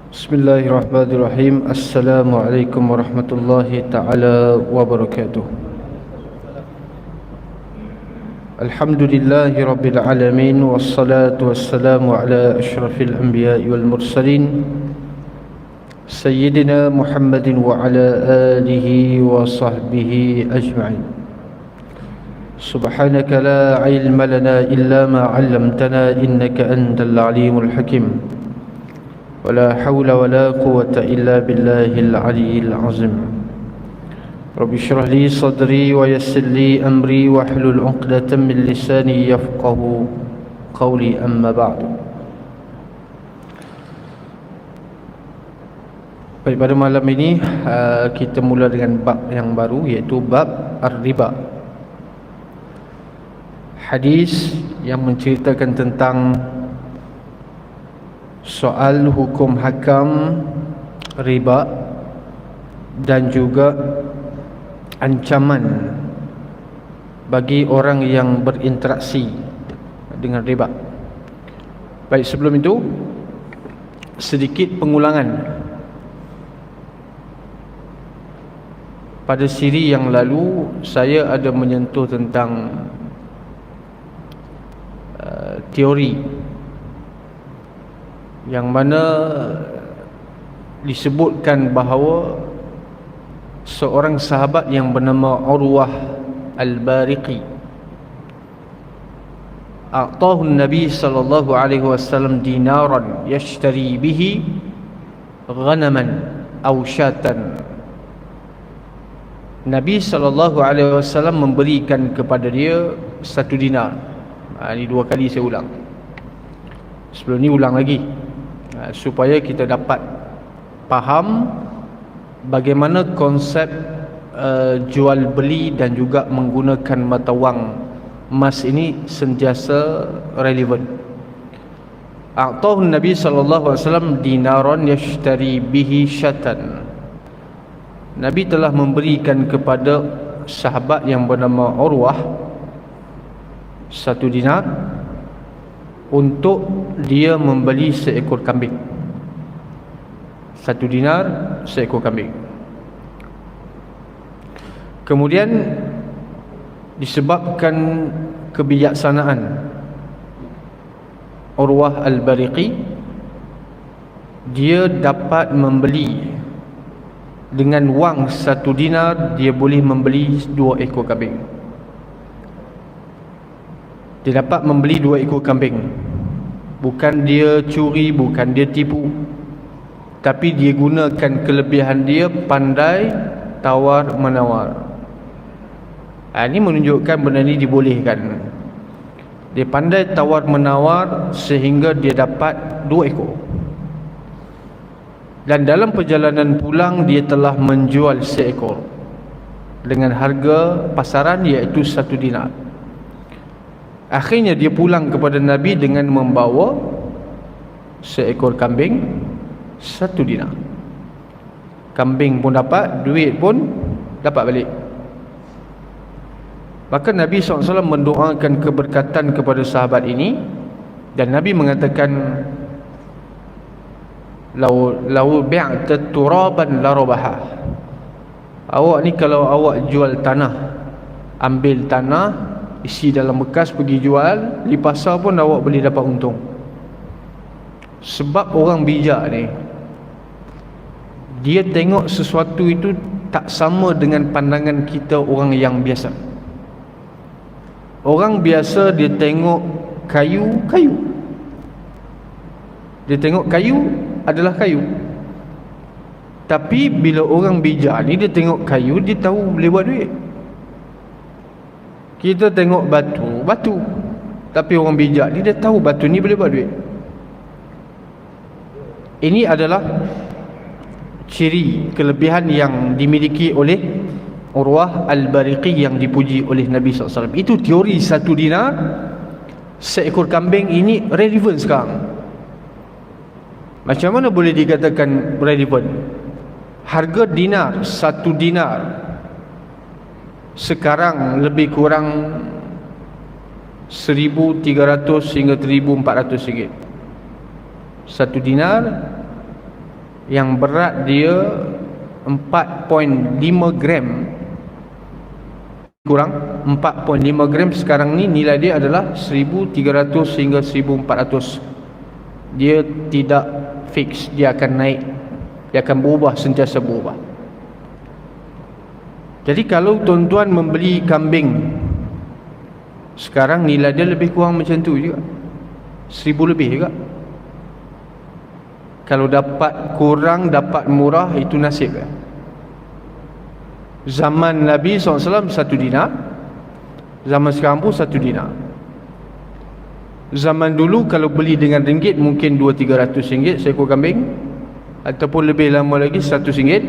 Bismillahirrahmanirrahim. Assalamualaikum warahmatullahi ta'ala wabarakatuh. Alhamdulillahi rabbil alamin. Wassalatu wassalamu ala ashrafil anbiya'i wal mursalin Sayyidina Muhammadin wa ala alihi wa sahbihi ajma'in. Subhanaka la ilma lana illa ma 'allamtana innaka antal alimul hakim. ولا حول ولا قوة إلا بالله العلي العظيم. رب اشرح لي صدري ويسر لي أمري واحلل عقدة من لساني يفقه قولي. أما بعد. Baik, pada malam ini kita mula dengan bab yang baru, iaitu bab ar-riba. Hadis yang menceritakan tentang soal hukum hakam riba dan juga ancaman bagi orang yang berinteraksi dengan riba. Baik, sebelum itu sedikit pengulangan. Pada siri yang lalu saya ada menyentuh tentang teori yang mana disebutkan bahawa seorang sahabat yang bernama Urwah Al-Bariqi a'tahu Nabi sallallahu alaihi wasallam dinaran yashtari bihi ghanaman aw syatan. Nabi sallallahu alaihi wasallam memberikan kepada dia 1 dinar. Ini 2 kali saya ulang. Sebelum ni ulang lagi, supaya kita dapat faham bagaimana konsep jual beli dan juga menggunakan mata wang emas ini sentiasa relevan. A'tahu Nabi sallallahu alaihi wasallam dinaran yashtari bihi syatan. Nabi telah memberikan kepada sahabat yang bernama Urwah 1 dinar untuk dia membeli seekor kambing. 1 dinar seekor kambing. Kemudian disebabkan kebijaksanaan Urwah Al-Bariqi, dia dapat membeli dengan wang 1 dinar, dia boleh membeli 2 ekor kambing. Dia dapat membeli 2 ekor kambing. Bukan dia curi, bukan dia tipu, tapi dia gunakan kelebihan dia, pandai tawar menawar. Ini menunjukkan benda ni dibolehkan. Dia pandai tawar menawar sehingga dia dapat 2 ekor. Dan dalam perjalanan pulang dia telah menjual seekor dengan harga pasaran, iaitu 1 dinar. Akhirnya dia pulang kepada Nabi dengan membawa seekor kambing 1 dinar. Kambing pun dapat, duit pun dapat balik. Maka Nabi SAW mendoakan keberkatan kepada sahabat ini, dan Nabi mengatakan, lau bi'ta turaban la rabaha. Awak ni kalau awak jual tanah, ambil tanah, isi dalam bekas, pergi jual di pasar pun awak boleh dapat untung. Sebab orang bijak ni, dia tengok sesuatu itu tak sama dengan pandangan kita orang yang biasa. Orang biasa dia tengok kayu. Dia tengok kayu adalah kayu. Tapi bila orang bijak ni, dia tengok kayu, dia tahu boleh buat duit. Kita tengok batu. Tapi orang bijak ni dia tahu batu ni boleh buat duit. Ini adalah ciri kelebihan yang dimiliki oleh Urwah Al-Bariqi yang dipuji oleh Nabi SAW. Itu teori 1 dinar seekor kambing ini relevan sekarang. Macam mana boleh dikatakan relevan? Harga dinar, 1 dinar sekarang lebih kurang 1,300 hingga 1,400 ringgit. 1 dinar yang berat dia 4.5 gram, kurang 4.5 gram sekarang ni nilai dia adalah 1300 hingga 1400. Dia tidak fix, dia akan naik, dia akan berubah, sentiasa berubah. Jadi kalau tuan-tuan membeli kambing sekarang, nilai dia lebih kurang macam tu juga, 1000 lebih juga. Kalau dapat kurang, dapat murah, itu nasib kan? Zaman Nabi SAW 1 dinar, zaman sekarang pun 1 dinar. Zaman dulu kalau beli dengan ringgit mungkin 200-300 ringgit seekor kambing, ataupun lebih lama lagi 100 ringgit.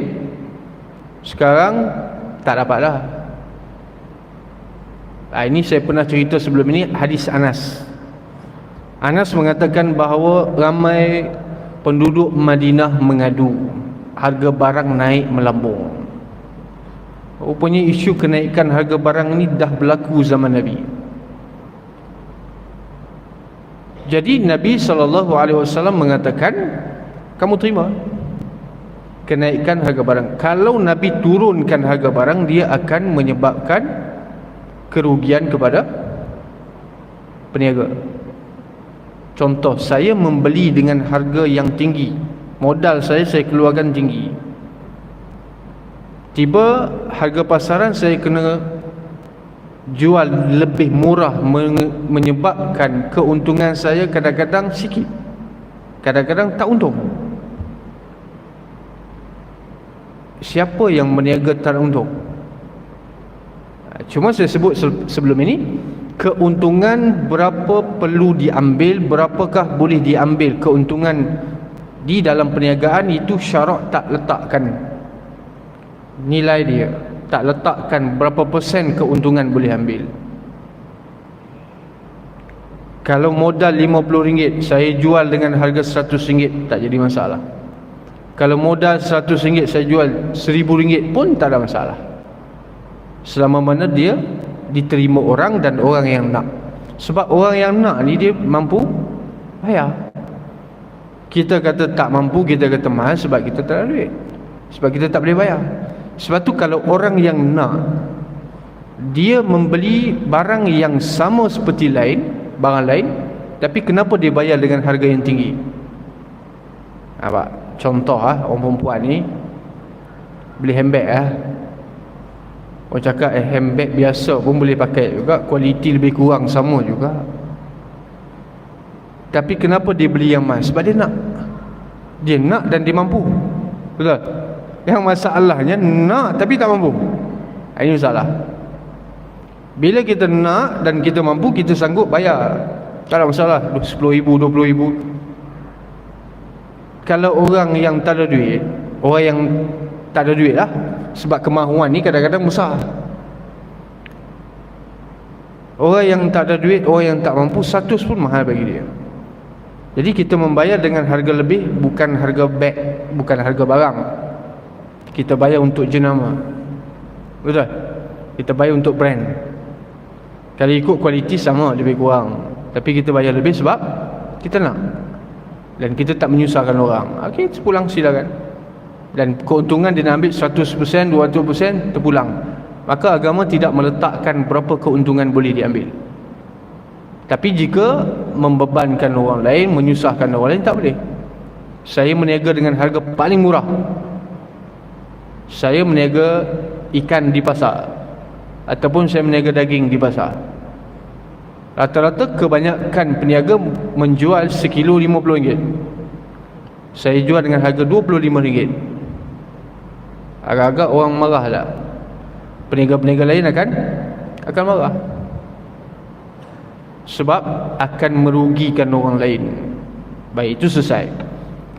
Sekarang tak dapat dah. Ini saya pernah cerita sebelum ini, hadis Anas. Anas mengatakan bahawa ramai penduduk Madinah mengadu harga barang naik melambung. Rupanya isu kenaikan harga barang ni dah berlaku zaman Nabi. Jadi Nabi SAW mengatakan, kamu terima kenaikan harga barang. Kalau Nabi turunkan harga barang, dia akan menyebabkan kerugian kepada peniaga. Contoh, saya membeli dengan harga yang tinggi, modal saya keluarkan tinggi. Tiba harga pasaran saya kena jual lebih murah, menyebabkan keuntungan saya kadang-kadang sikit, kadang-kadang tak untung. Siapa yang berniaga tak untung? Cuma saya sebut sebelum ini, keuntungan berapa perlu diambil, berapakah boleh diambil keuntungan di dalam perniagaan, itu syarak tak letakkan nilai dia, tak letakkan berapa persen keuntungan boleh ambil. Kalau modal RM50, saya jual dengan harga RM100, tak jadi masalah. Kalau modal RM100, saya jual RM1000 pun tak ada masalah, selama mana dia diterima orang dan orang yang nak. Sebab orang yang nak ni dia mampu bayar. Kita kata tak mampu, kita kata mahal sebab kita tak ada duit, sebab kita tak boleh bayar. Sebab tu kalau orang yang nak, dia membeli barang yang sama seperti barang lain, tapi kenapa dia bayar dengan harga yang tinggi? Nampak? Contoh orang perempuan ni beli handbag orang cakap handbag biasa pun boleh pakai juga, kualiti lebih kurang sama juga. Tapi kenapa dia beli yang mahal? Sebab dia nak. Dia nak dan dia mampu. Betul? Yang masalahnya nak tapi tak mampu. Ini masalah. Bila kita nak dan kita mampu, kita sanggup bayar, tak ada masalah. 10,000, 20,000. Kalau orang yang tak ada duit, orang yang tak ada duit lah, sebab kemahuan ni kadang-kadang besar. Orang yang tak ada duit, orang yang tak mampu, 100 pun mahal bagi dia. Jadi kita membayar dengan harga lebih, bukan harga beg, bukan harga barang. Kita bayar untuk jenama. Betul? Kita bayar untuk brand. Kalau ikut kualiti sama lebih kurang, tapi kita bayar lebih sebab kita nak, dan kita tak menyusahkan orang. Okey, sepulang silakan. Dan keuntungan dia nak ambil 100%, 200% terpulang. Maka agama tidak meletakkan berapa keuntungan boleh diambil. Tapi jika membebankan orang lain, menyusahkan orang lain, tak boleh. Saya meniaga dengan harga paling murah. Saya meniaga ikan di pasar, ataupun saya meniaga daging di pasar. Rata-rata kebanyakan peniaga menjual sekilo RM50. Saya jual dengan harga RM25. Agak-agak orang marah lah. Peniaga-peniaga lain akan marah, sebab akan merugikan orang lain. Baik, itu selesai.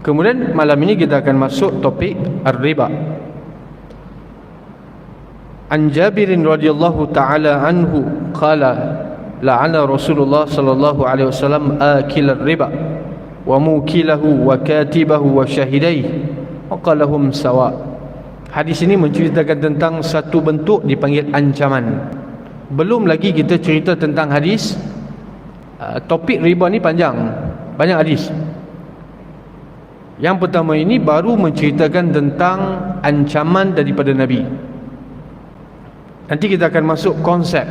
Kemudian malam ini kita akan masuk topik ar-riba. An Jabirin radhiyallahu ta'ala anhu qala la'ana Rasulullah sallallahu alaihi wasallam akil ar-riba wa mukilahu wa katibahu wa shahidaihi wa qalahum sawa. Hadis ini menceritakan tentang satu bentuk dipanggil ancaman. Belum lagi kita cerita tentang hadis. Topik riba ni panjang, banyak hadis. Yang pertama ini baru menceritakan tentang ancaman daripada Nabi. Nanti kita akan masuk konsep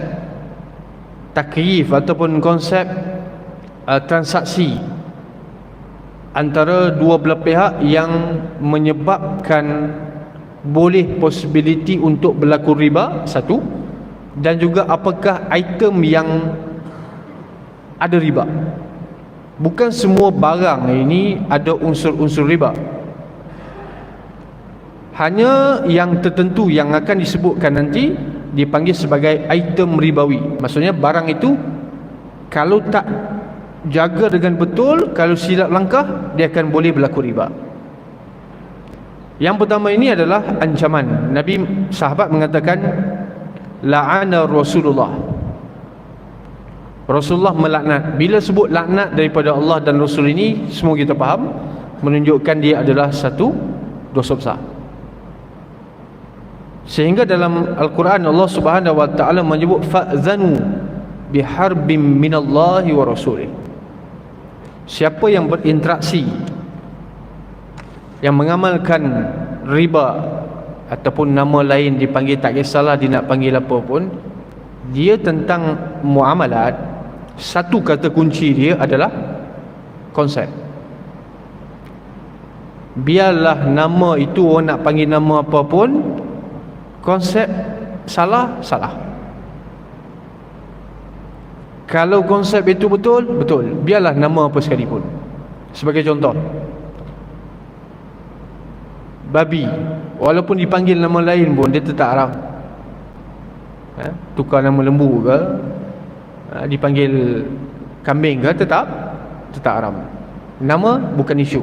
takyif ataupun konsep transaksi antara dua belah pihak yang menyebabkan boleh possibility untuk berlaku riba, satu, dan juga apakah item yang ada riba. Bukan semua barang ini ada unsur-unsur riba, hanya yang tertentu yang akan disebutkan nanti dipanggil sebagai item ribawi. Maksudnya barang itu kalau tak jaga dengan betul, kalau silap langkah, dia akan boleh berlaku riba. Yang pertama ini adalah ancaman. Nabi, sahabat mengatakan la'ana Rasulullah. Rasulullah melaknat. Bila sebut laknat daripada Allah dan Rasul ini, semua kita faham, menunjukkan dia adalah satu dosa besar. Sehingga dalam Al-Quran Allah Subhanahu wa taala menyebut fa'zanu biharbim minallahi wa rasulih. Siapa yang berinteraksi, yang mengamalkan riba ataupun nama lain dipanggil, tak kisahlah dia nak panggil apa pun, dia tentang muamalat, satu kata kunci dia adalah konsep. Biarlah nama itu orang nak panggil nama apa pun, konsep salah. Kalau konsep itu betul, biarlah nama apa sekalipun. Sebagai contoh, babi, walaupun dipanggil nama lain pun dia tetap haram. Tukar nama lembu ke, dipanggil kambing ke, tetap haram. Nama bukan isu.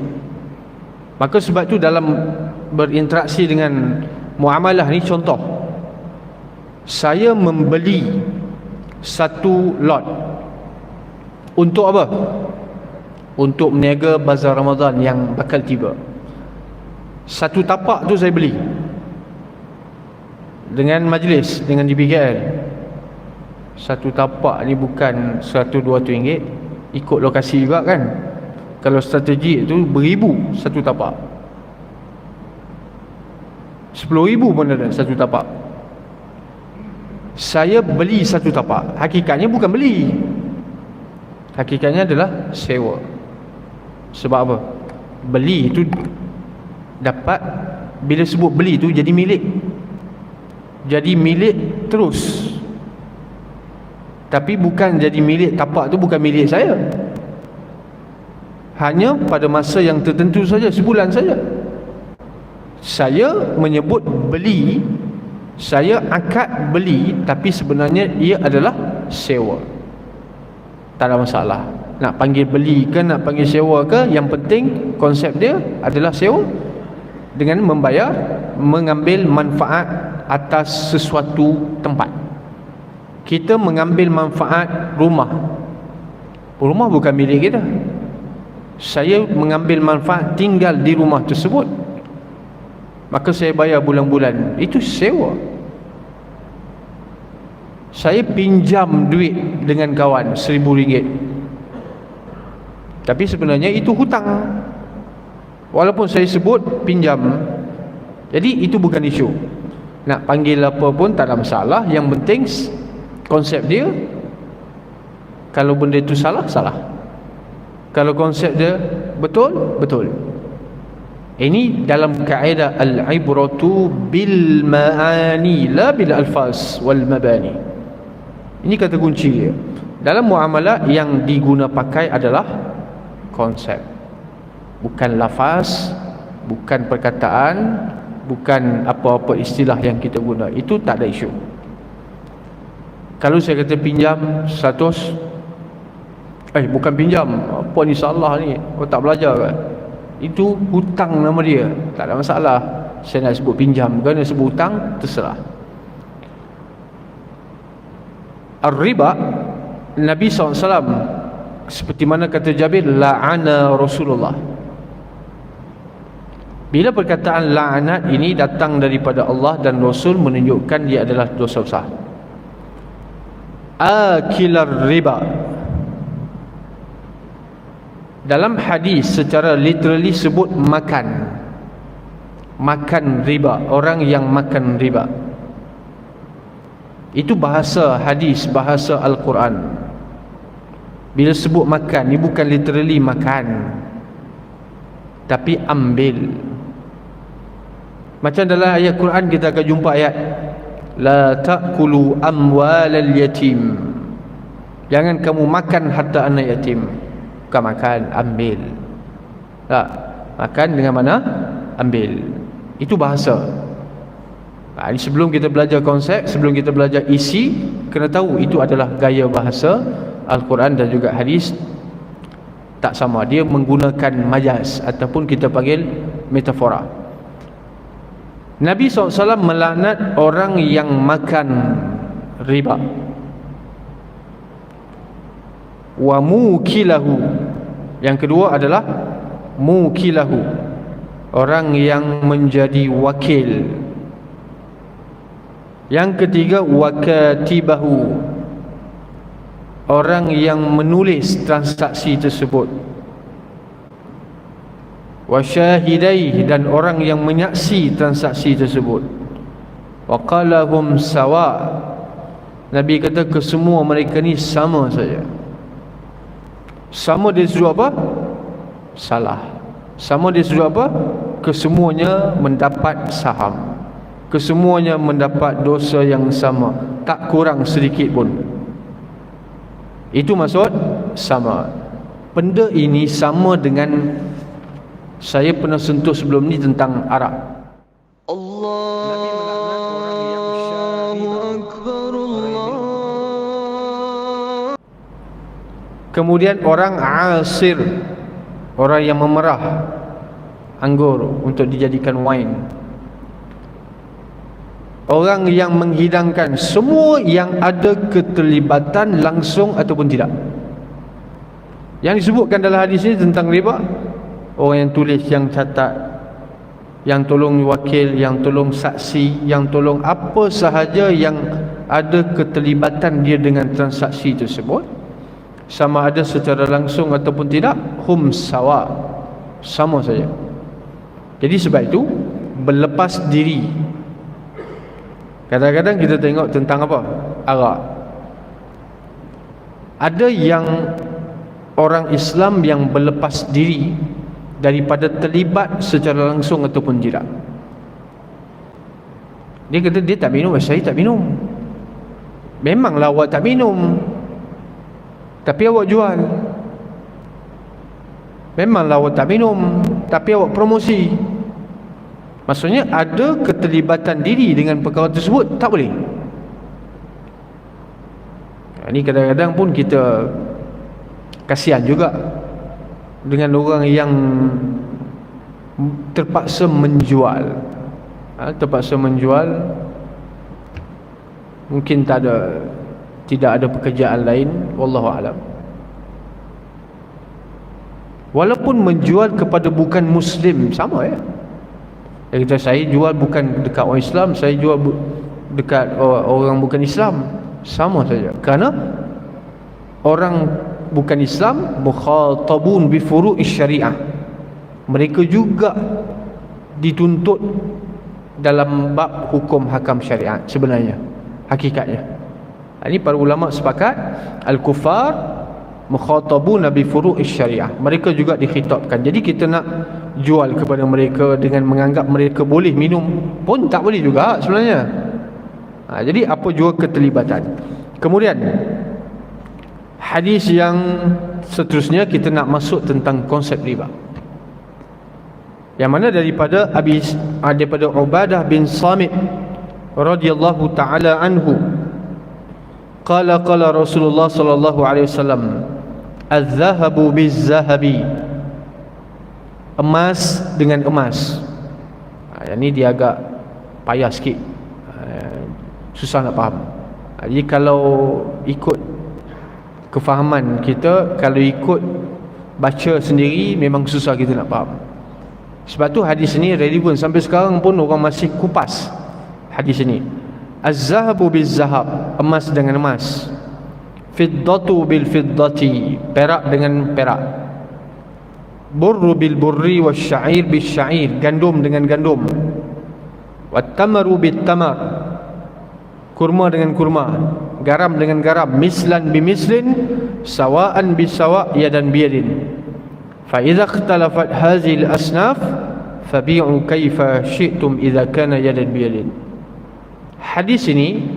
Maka sebab tu dalam berinteraksi dengan muamalah ni, contoh, saya membeli satu lot untuk apa? Untuk meniaga bazar Ramadan yang bakal tiba. Satu tapak tu saya beli dengan majlis, dengan DBKL. Satu tapak ni bukan 100-200 ringgit, ikut lokasi juga kan. Kalau strategi tu beribu satu tapak, 10,000 pun ada satu tapak. Saya beli satu tapak, hakikatnya bukan beli, hakikatnya adalah sewa. Sebab apa? Beli itu dapat, bila sebut beli itu jadi milik, terus. Tapi bukan jadi milik, tapak tu bukan milik saya, hanya pada masa yang tertentu saja, sebulan saja. Saya menyebut beli, saya akad beli, tapi sebenarnya ia adalah sewa. Tak ada masalah nak panggil beli ke, nak panggil sewa ke, yang penting konsep dia adalah sewa dengan membayar, mengambil manfaat atas sesuatu tempat. Kita mengambil manfaat rumah bukan milik kita. Saya mengambil manfaat tinggal di rumah tersebut, maka saya bayar bulan-bulan, itu sewa. Saya pinjam duit dengan kawan RM1,000, tapi sebenarnya itu hutang, walaupun saya sebut pinjam. Jadi itu bukan isu. Nak panggil apa pun tak ada masalah, yang penting konsep dia. Kalau benda itu salah, kalau konsep dia betul. Ini dalam kaedah al-ibratu bil ma'ani la bil alfaz wal mabani. Ini kata kunci dia. Dalam muamalah yang diguna pakai adalah konsep, bukan lafaz, bukan perkataan, bukan apa-apa istilah yang kita guna. Itu tak ada isu. Kalau saya kata pinjam 100, bukan pinjam, apa ni salah ni, tak belajar kan, itu hutang nama dia, tak ada masalah. Saya nak sebut pinjam ke, nak sebut hutang, terserah. Ar-riba, Nabi SAW, seperti mana kata Jabir, la'ana Rasulullah. Bila perkataan la'anat ini datang daripada Allah dan Rasul, menunjukkan dia adalah dosa besar. Akilar riba, Dalam hadis secara literally sebut makan riba, orang yang makan riba. Itu bahasa hadis, bahasa Al-Quran. Bila sebut makan, ni bukan literally makan, tapi ambil. Macam dalam ayat Quran kita akan jumpa ayat la ta'kulu amwalal yatim, jangan kamu makan harta anak yatim. Bukan makan, ambil. Tak, makan dengan mana? Ambil. Itu bahasa. Sebelum kita belajar konsep, sebelum kita belajar isi, kena tahu itu adalah gaya bahasa Al-Quran dan juga hadis. Tak sama, dia menggunakan majaz ataupun kita panggil metafora. Nabi SAW melaknat orang yang makan riba. Wa mukilahu. Yang kedua adalah mukilahu, orang yang menjadi wakil. Yang ketiga wakatibahu, orang yang menulis transaksi tersebut. Wasyahidai, dan orang yang menyaksi transaksi tersebut. Waqalahum sawa, Nabi kata kesemua mereka ni sama saja. Sama dari sudut apa? Salah. Sama dari sudut apa? Kesemuanya mendapat saham, kesemuanya mendapat dosa yang sama, tak kurang sedikit pun. Itu maksud sama. Benda ini sama dengan saya pernah sentuh sebelum ni tentang Arab. Kemudian orang asir, orang yang memerah anggur untuk dijadikan wine. Orang yang menghidangkan, semua yang ada keterlibatan langsung ataupun tidak. Yang disebutkan dalam hadis ini tentang riba, orang yang tulis, yang catat, yang tolong wakil, yang tolong saksi, yang tolong apa sahaja yang ada keterlibatan dia dengan transaksi tersebut, sama ada secara langsung ataupun tidak, hum sawa, sama saja. Jadi sebab itu berlepas diri. Kadang-kadang kita tengok tentang apa? Arak. Ada yang orang Islam yang berlepas diri daripada terlibat secara langsung ataupun tidak. Dia kata dia tak minum, saya tak minum. Memanglah awak tak minum, tapi awak jual. Memanglah awak tak minum, tapi awak promosi. Maksudnya ada keterlibatan diri dengan perkara tersebut, tak boleh. Ini kadang-kadang pun kita kasihan juga dengan orang yang terpaksa menjual. Terpaksa menjual, mungkin tidak ada pekerjaan lain, wallahu alam. Walaupun menjual kepada bukan Muslim, sama ya. Dia kata saya jual bukan dekat orang Islam, saya jual dekat orang bukan Islam, sama saja. Kerana orang bukan Islam mukhatabun bi furu'is syariah, mereka juga dituntut dalam bab hukum hakam syariat sebenarnya, hakikatnya. Ini para ulama sepakat, al-kuffar mukhatabun bi furu'is syariah, mereka juga dikhitabkan. Jadi kita nak jual kepada mereka dengan menganggap mereka boleh minum pun tak boleh juga sebenarnya. Jadi apa jua keterlibatan. Kemudian hadis yang seterusnya kita nak masuk tentang konsep riba, yang mana daripada Ubadah bin Samit radhiyallahu taala anhu, qala Rasulullah sallallahu alaihi wasallam, az-zahabu biz-zahabi, emas dengan emas. Yang ni dia agak payah sikit, susah nak faham. Jadi kalau ikut kefahaman kita, kalau ikut baca sendiri, memang susah kita nak faham. Sebab tu hadis ini relevan sampai sekarang pun orang masih kupas hadis ini. Az-zahabu biz-zahab, emas dengan emas. Fiddatu bil fiddati, perak dengan perak. burru bil burri wasya'ir bisya'ir, gandum dengan gandum, wattamaru bit tamar, kurma dengan kurma, garam dengan garam, mislan bimislin, sawaan bisawa, yadan biyadin. Fa idza ikhtalafat hadhihi al-asnaf fabi'u kaifa syi'tum idza kana yadan biyadin. Hadis ini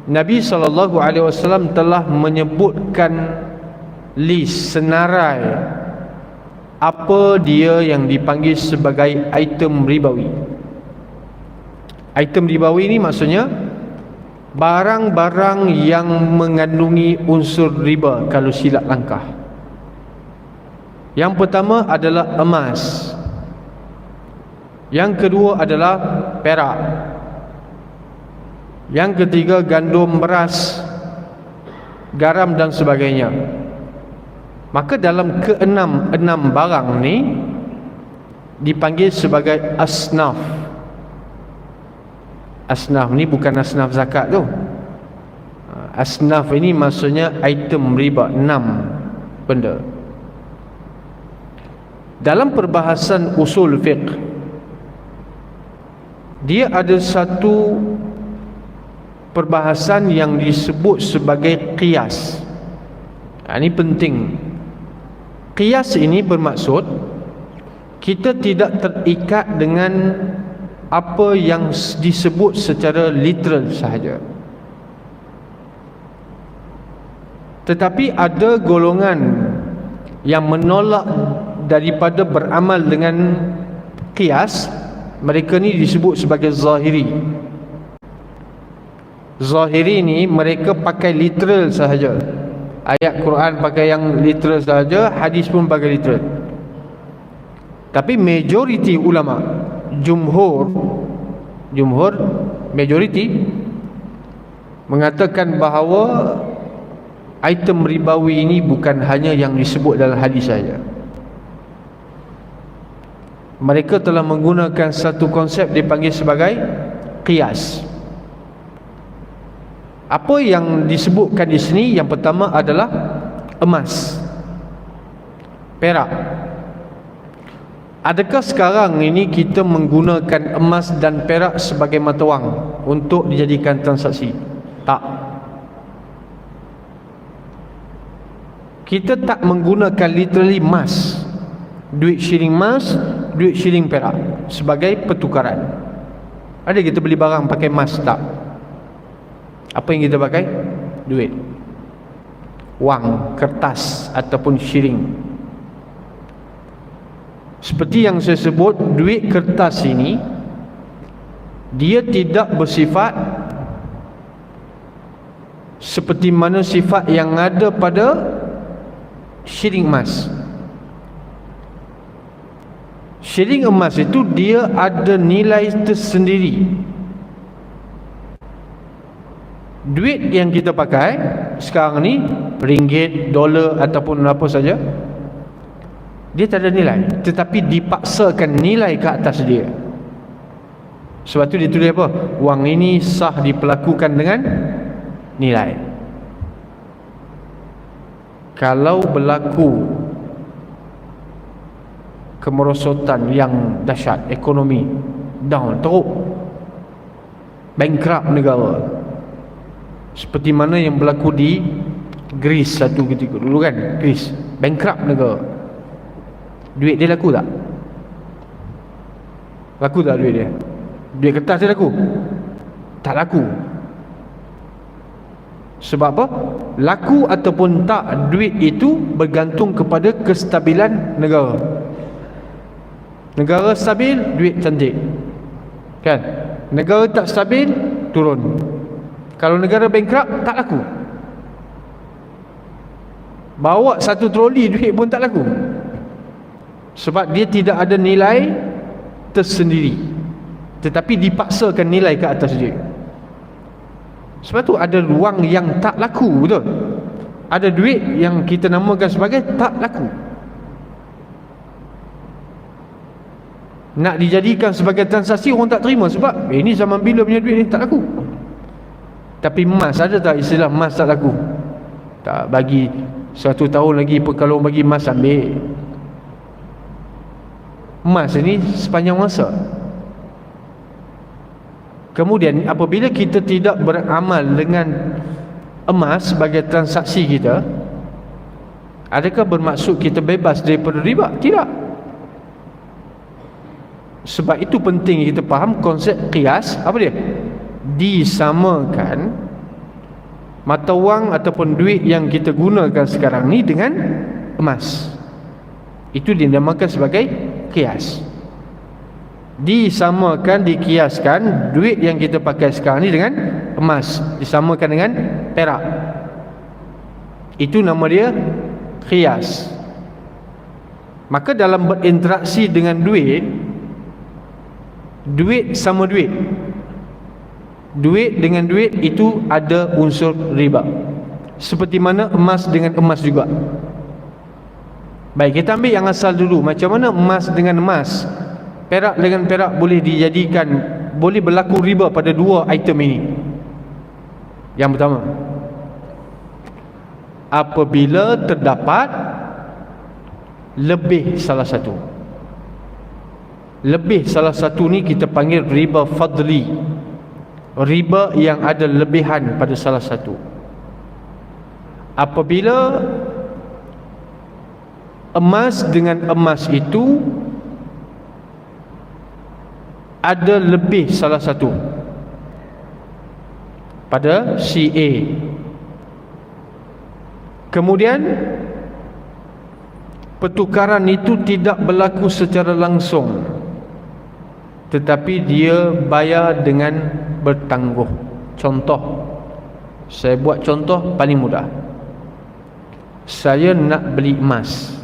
Nabi SAW telah menyebutkan list, senarai apa dia yang dipanggil sebagai item ribawi. Item ribawi ini maksudnya barang-barang yang mengandungi unsur riba kalau silap langkah. Yang pertama adalah emas, yang kedua adalah perak, yang ketiga gandum, beras, garam dan sebagainya. Maka dalam keenam barang ni dipanggil sebagai asnaf. Asnaf ni bukan asnaf zakat tu. Asnaf ini maksudnya item riba, 6 benda. Dalam perbahasan usul fiqh, dia ada satu perbahasan yang disebut sebagai qiyas. Ini penting. Qiyas ini bermaksud kita tidak terikat dengan apa yang disebut secara literal sahaja, tetapi ada golongan yang menolak daripada beramal dengan qiyas. Mereka ni disebut sebagai zahiri. Zahiri ni mereka pakai literal sahaja. Ayat Quran pakai yang literal sahaja, hadis pun pakai literal. Tapi majoriti ulama, jumhur majoriti mengatakan bahawa item ribawi ini bukan hanya yang disebut dalam hadis saja. Mereka telah menggunakan satu konsep dipanggil sebagai qiyas. Apa yang disebutkan di sini, yang pertama adalah emas, perak. Adakah sekarang ini kita menggunakan emas dan perak sebagai mata wang untuk dijadikan transaksi? Tak. Kita tak menggunakan literally emas, duit shilling emas, duit shilling perak sebagai pertukaran. Ada kita beli barang pakai emas? Tak. Apa yang kita pakai? Duit, wang, kertas ataupun shilling. Seperti yang saya sebut, duit kertas ini dia tidak bersifat seperti mana sifat yang ada pada shilling emas. Shilling emas itu dia ada nilai tersendiri. Duit yang kita pakai sekarang ni, ringgit, dolar ataupun apa saja, dia tak ada nilai, tetapi dipaksakan nilai ke atas dia. Sebab tu dia tulis apa? Wang ini sah diperlakukan dengan nilai. Kalau berlaku kemerosotan yang dahsyat, ekonomi down, teruk, bankrupt negara, seperti mana yang berlaku di Greece satu ketika dulu kan, Greece bankrupt negara, duit dia laku tak? Laku tak duit dia? Duit kertas dia laku? Tak laku. Sebab apa? Laku ataupun tak duit itu bergantung kepada kestabilan negara. Negara stabil, duit cantik kan? Negara tak stabil, turun. Kalau negara bankrupt, tak laku. Bawa satu troli duit pun tak laku. Sebab dia tidak ada nilai tersendiri, tetapi dipaksakan nilai ke atas dia. Sebab tu ada wang yang tak laku, betul? Ada duit yang kita namakan sebagai tak laku. Nak dijadikan sebagai transaksi, orang tak terima. Sebab ini zaman bila punya duit ni tak laku. Tapi emas, ada tak istilah emas tak laku? Tak. Bagi 100 tahun lagi, kalau bagi emas ambil. emas ini sepanjang masa. Kemudian apabila kita tidak beramal dengan emas sebagai transaksi kita, adakah bermaksud kita bebas daripada riba? Tidak. Sebab itu penting kita faham konsep qiyas. Apa dia? Disamakan mata wang ataupun duit yang kita gunakan sekarang ni dengan emas. Itu dinamakan sebagai qiyas. Disamakan, dikiaskan duit yang kita pakai sekarang ni dengan emas, disamakan dengan perak. Itu nama dia qiyas. Maka dalam berinteraksi dengan duit, duit sama duit, duit dengan duit itu ada unsur riba, seperti mana emas dengan emas juga. Baik, kita ambil yang asal dulu. Macam mana emas dengan emas, perak dengan perak boleh dijadikan, boleh berlaku riba pada dua item ini? Yang pertama, apabila terdapat lebih salah satu. Lebih salah satu ni kita panggil riba fadli, riba yang ada lebihan pada salah satu. Apabila emas dengan emas itu ada lebih salah satu pada si A, kemudian pertukaran itu tidak berlaku secara langsung, tetapi dia bayar dengan bertangguh. Contoh, saya buat contoh paling mudah. Saya nak beli emas.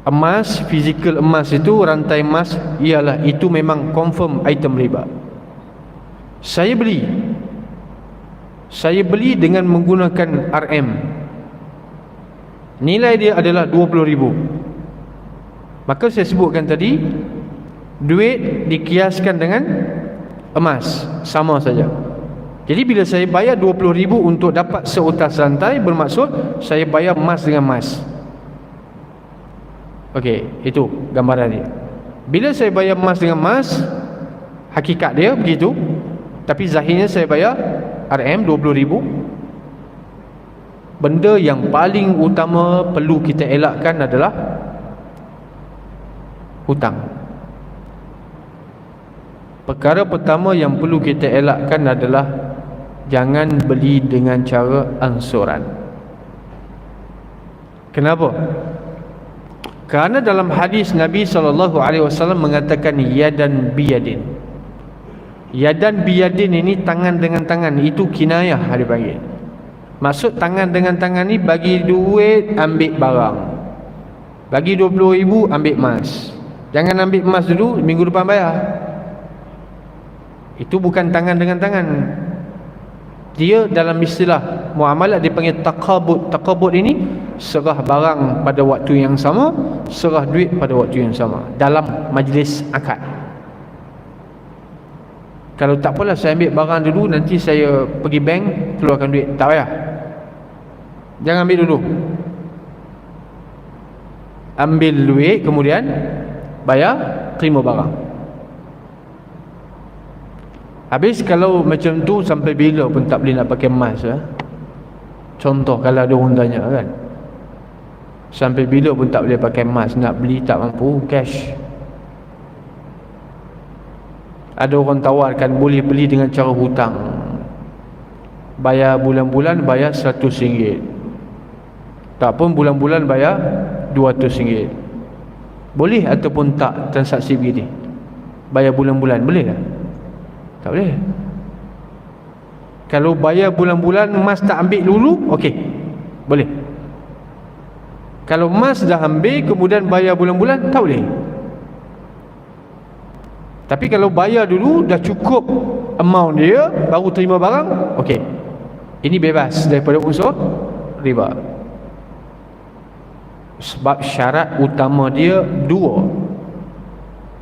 Emas, fizikal emas itu, rantai emas, ialah itu memang confirm item riba. Saya beli dengan menggunakan RM. Nilai dia adalah 20,000. Maka saya sebutkan tadi, duit dikiaskan dengan emas, sama saja. Jadi bila saya bayar 20,000 untuk dapat seutas rantai, bermaksud saya bayar emas dengan emas. Okey, itu gambaran dia. Bila saya bayar emas dengan emas, hakikat dia begitu, tapi zahirnya saya bayar RM 20,000. Benda yang paling utama perlu kita elakkan adalah hutang. Perkara pertama yang perlu kita elakkan adalah jangan beli dengan cara ansuran. Kenapa? Kerana dalam hadis Nabi SAW mengatakan yadan biyadin. Yadan biyadin ini tangan dengan tangan, itu kinayah dia panggil. Maksud tangan dengan tangan ni, bagi duit ambil barang, bagi 20,000 ambil emas. Jangan ambil emas dulu, minggu depan bayar. Itu bukan tangan dengan tangan. Dia dalam istilah muamalah dipanggil taqabud. Taqabud ini serah barang pada waktu yang sama, serah duit pada waktu yang sama dalam majlis akad. Kalau tak apalah, saya ambil barang dulu, nanti saya pergi bank keluarkan duit, tak payah. Jangan ambil dulu. Ambil duit, kemudian bayar, terima barang. Habis kalau macam tu sampai bila pun tak boleh nak pakai emas, Contoh kalau ada orang tanya kan, sampai bila pun tak boleh pakai emas, nak beli tak mampu, cash. Ada orang tawarkan boleh beli dengan cara hutang, bayar bulan-bulan, bayar RM100. Tak pun bulan-bulan bayar RM200. Boleh ataupun tak transaksi begini? Bayar bulan-bulan, boleh tak? Tak boleh. Kalau bayar bulan-bulan, emas tak ambil dulu, okey, boleh. Kalau emas dah ambil kemudian bayar bulan-bulan, tak boleh. Tapi kalau bayar dulu, dah cukup amount dia, baru terima barang, okey, ini bebas daripada unsur riba. Sebab syarat utama dia dua.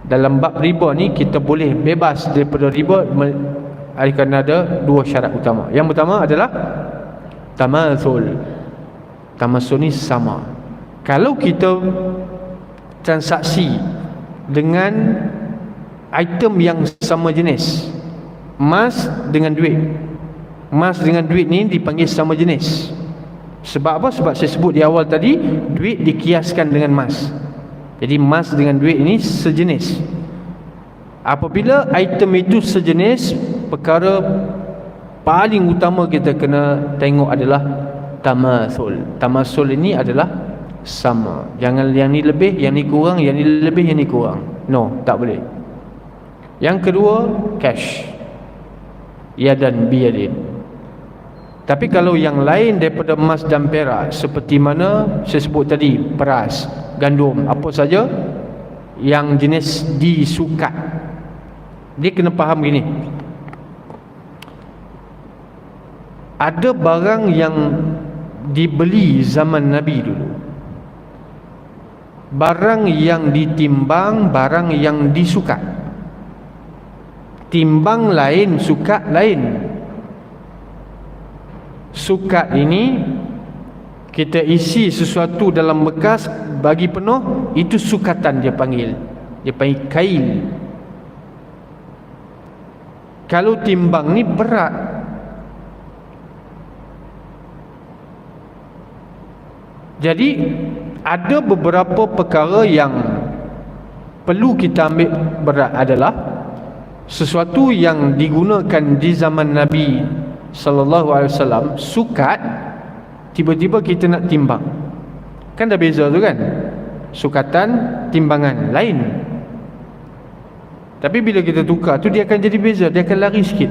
Dalam bab riba ni kita boleh bebas daripada riba kerana ada dua syarat utama. Yang pertama adalah tamathul. Tamathul ni sama. Kalau kita transaksi dengan item yang sama jenis. Emas dengan duit. Emas dengan duit ni dipanggil sama jenis. Sebab apa? Sebab saya sebut di awal tadi, duit dikiaskan dengan emas. Jadi emas dengan duit ini sejenis. Apabila item itu sejenis, perkara paling utama kita kena tengok adalah tamasul. Tamasul ini adalah sama. Jangan yang ni lebih, yang ni kurang, yang ni lebih, yang ni kurang. No, tak boleh. Yang kedua, cash. Yadan biyadin. Tapi kalau yang lain daripada emas dan perak, seperti mana saya sebut tadi, beras, gandum, apa saja yang jenis disukat, dia kena faham gini. Ada barang yang dibeli zaman Nabi dulu, barang yang ditimbang, barang yang disukat. Timbang lain, sukat lain. Sukat ini kita isi sesuatu dalam bekas bagi penuh, itu sukatan dia panggil. Dia panggil kail. Kalau timbang ni berat. Jadi ada beberapa perkara yang perlu kita ambil berat adalah sesuatu yang digunakan di zaman Nabi sallallahu alaihi wasallam, sukat, tiba-tiba kita nak timbang. Kan dah beza tu kan? Sukatan, timbangan lain. Tapi bila kita tukar tu dia akan jadi beza, dia akan lari sikit.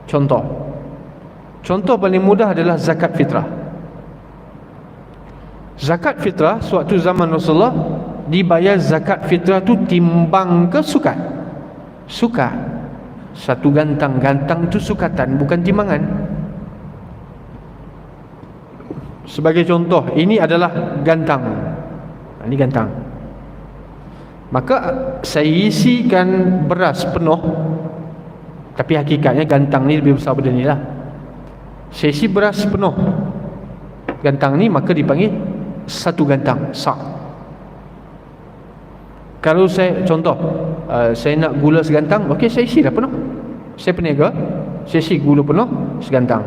Contoh paling mudah adalah zakat fitrah. Zakat fitrah suatu zaman Rasulullah dibayar zakat fitrah tu timbang ke sukat? Sukat. Satu gantang, gantang tu sukatan, bukan timbangan. Sebagai contoh, ini adalah gantang. Ini gantang. Maka saya isikan beras penuh, tapi hakikatnya gantang ni lebih besar daripada ni lah. Saya isi beras penuh gantang ni, maka dipanggil satu gantang, sak. Kalau saya contoh, saya nak gula segantang, okey, saya isi dah penuh. Saya peniaga, saya isi gula penuh segantang.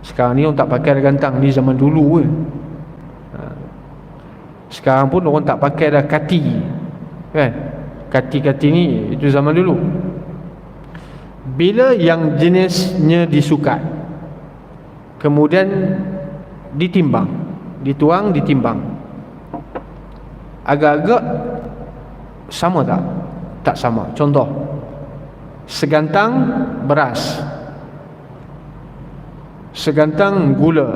Sekarang ni orang tak pakai dah gantang, ni zaman dulu ke. Sekarang pun orang tak pakai dah kati, kan? Kati-kati ni itu zaman dulu. Bila yang jenisnya disukat, kemudian ditimbang, dituang, ditimbang, agak-agak sama tak? Tak sama. Contoh, segantang beras, segantang gula.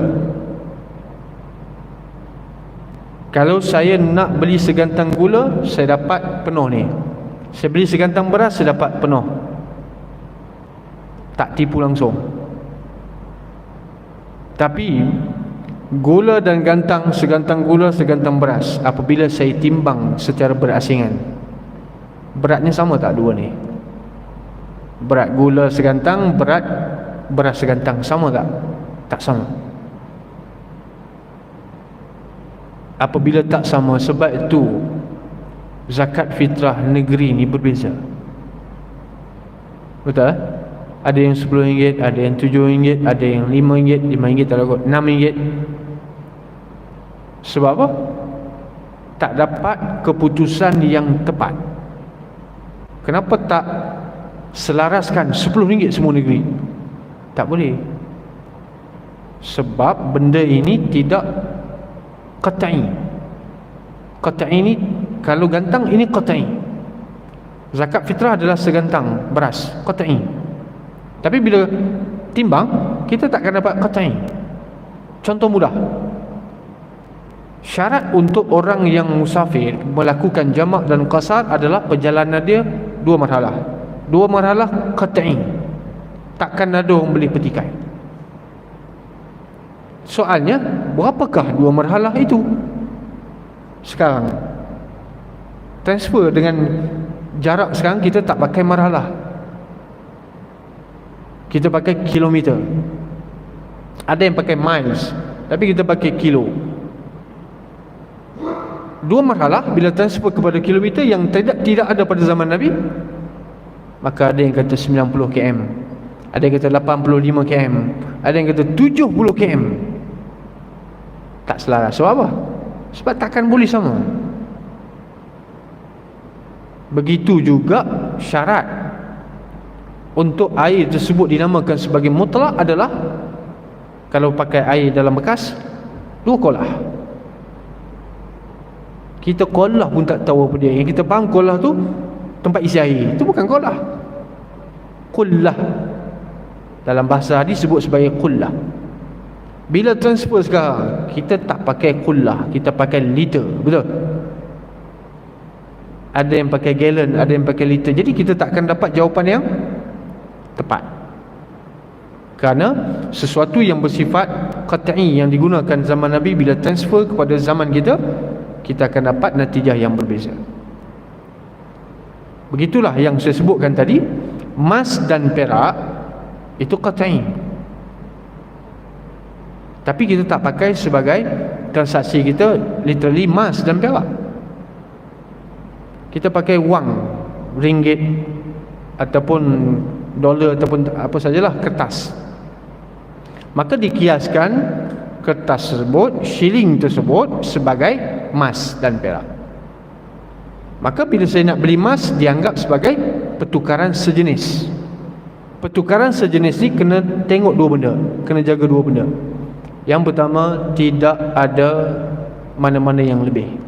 Kalau saya nak beli segantang gula, saya dapat penuh ni. Saya beli segantang beras, saya dapat penuh. Tak tipu langsung. Tapi gula dan gantang, segantang gula, segantang beras, apabila saya timbang secara berasingan, beratnya sama tak dua ni? Berat gula segantang, berat beras segantang, sama tak? Tak sama. Apabila tak sama, sebab itu zakat fitrah negeri ni berbeza. Betul? Ada yang RM10, ada yang RM7, ada yang RM5, RM5 tak ada kot, RM6. Sebab apa? Tak dapat keputusan yang tepat. Kenapa tak selaraskan RM10 semua negeri? Tak boleh. Sebab benda ini tidak qat'i. Qat'i ni, kalau gantang ini qat'i. Zakat fitrah adalah segantang beras, qat'i. Tapi bila timbang, kita takkan dapat qat'i. Contoh mudah, syarat untuk orang yang musafir melakukan jamak dan qasar adalah perjalanan dia 2 marhalah. 2 marhalah qat'i. Takkan ada orang beli petikai. Soalnya, berapakah 2 marhalah itu? Sekarang transfer dengan jarak, sekarang kita tak pakai marhalah, kita pakai kilometer. Ada yang pakai miles, tapi kita pakai kilo. dua marhalah bila transfer kepada kilometer yang tidak ada pada zaman Nabi, maka ada yang kata 90 km, ada yang kata 85 km, ada yang kata 70 km. Tak selaras. Sebab apa? Sebab takkan boleh sama. Begitu juga syarat untuk air tersebut dinamakan sebagai mutlak adalah kalau pakai air dalam bekas 2 kolah. Kita kolah pun tak tahu apa dia. Yang kita faham kolah tu tempat isi air. Itu bukan kolah. Qullah dalam bahasa hadis sebut sebagai qullah. Bila transfer sekarang, kita tak pakai qullah, kita pakai liter. Betul? Ada yang pakai gallon, ada yang pakai liter. Jadi kita tak akan dapat jawapan yang tepat. Kerana sesuatu yang bersifat qat'i yang digunakan zaman Nabi, bila transfer kepada zaman kita, kita akan dapat natijah yang berbeza. Begitulah yang saya sebutkan tadi. Emas dan perak itu qat'i, tapi kita tak pakai sebagai transaksi kita literally emas dan perak. Kita pakai wang, ringgit ataupun dolar ataupun apa sajalah, kertas. Maka dikiaskan kertas tersebut, shilling tersebut sebagai emas dan perak. Maka bila saya nak beli emas, dianggap sebagai pertukaran sejenis. Pertukaran sejenis ni kena tengok dua benda, kena jaga dua benda. Yang pertama, tidak ada mana-mana yang lebih.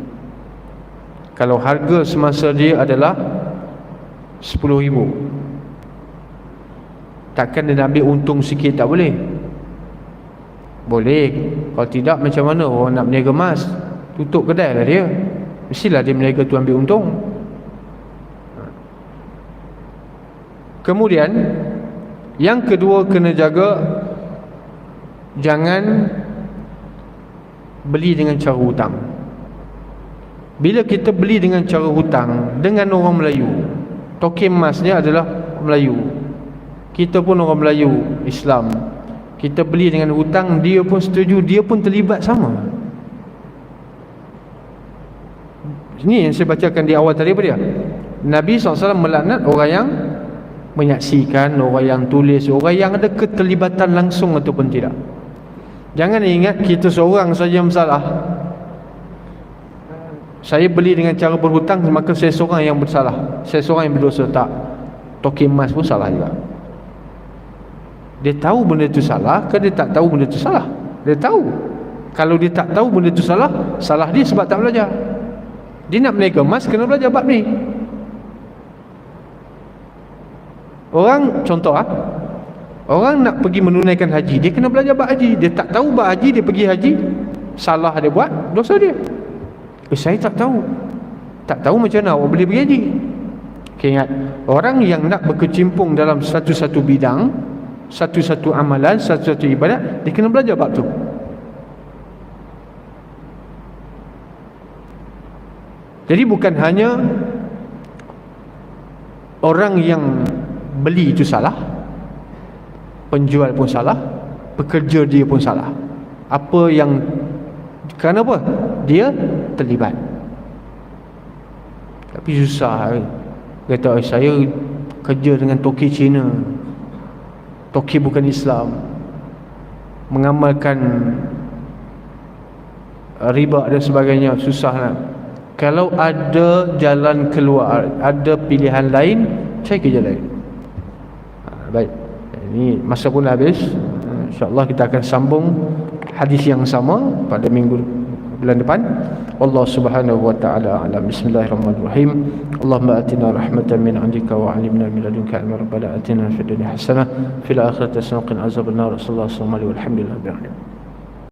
Kalau harga semasa dia adalah 10,000, takkan dia nak ambil untung sikit, tak boleh. Boleh. Kalau tidak, macam mana orang nak berniaga emas? Tutup kedai lah dia. Mestilah dia berniaga tu ambil untung. Kemudian yang kedua, kena jaga jangan beli dengan cara hutang. Bila kita beli dengan cara hutang dengan orang Melayu, token emasnya adalah Melayu, kita pun orang Melayu Islam, kita beli dengan hutang, dia pun setuju, dia pun terlibat sama. Ini yang saya bacakan di awal tadi apa dia? Nabi SAW melaknat orang yang menyaksikan, orang yang tulis, orang yang ada keterlibatan langsung ataupun tidak. Jangan ingat kita seorang saja yang bersalah. Saya beli dengan cara berhutang, maka saya seorang yang bersalah, saya seorang yang berdosa. Tak. Token emas pun salah juga. Dia tahu benda itu salah ke dia tak tahu benda itu salah? Dia tahu. Kalau dia tak tahu benda itu salah, salah dia sebab tak belajar. Dia nak berniaga emas, kena belajar bab ni. Orang, contoh orang nak pergi menunaikan haji, dia kena belajar bab haji. Dia tak tahu bab haji, dia pergi haji, salah dia buat, dosa dia. Saya tak tahu. Tak tahu macam mana awak boleh pergi haji. Okay, ingat, orang yang nak berkecimpung dalam satu-satu bidang, satu-satu amalan, satu-satu ibadat, dia kena belajar bab tu. Jadi bukan hanya orang yang beli itu salah, penjual pun salah, pekerja dia pun salah. Apa yang, kerana apa? Dia terlibat. Tapi susah. Kata saya kerja dengan toki Cina, toki bukan Islam, mengamalkan riba dan sebagainya, susah nak. Kalau ada jalan keluar, ada pilihan lain, cari kerja lain. Baik, ini masa pun habis. InsyaAllah kita akan sambung hadis yang sama pada minggu bulan depan. Allah Subhanahu wa ta'ala alam. Bismillahirrahmanirrahim. Allahumma atina rahmatan min 'indika wa 'allimna min ladunka 'ilman. Rabbana atina fid dunya hasanah fil akhirati hasanah wa qina azabannar. Sallallahu alaihi wa sallam. Alhamdulillah.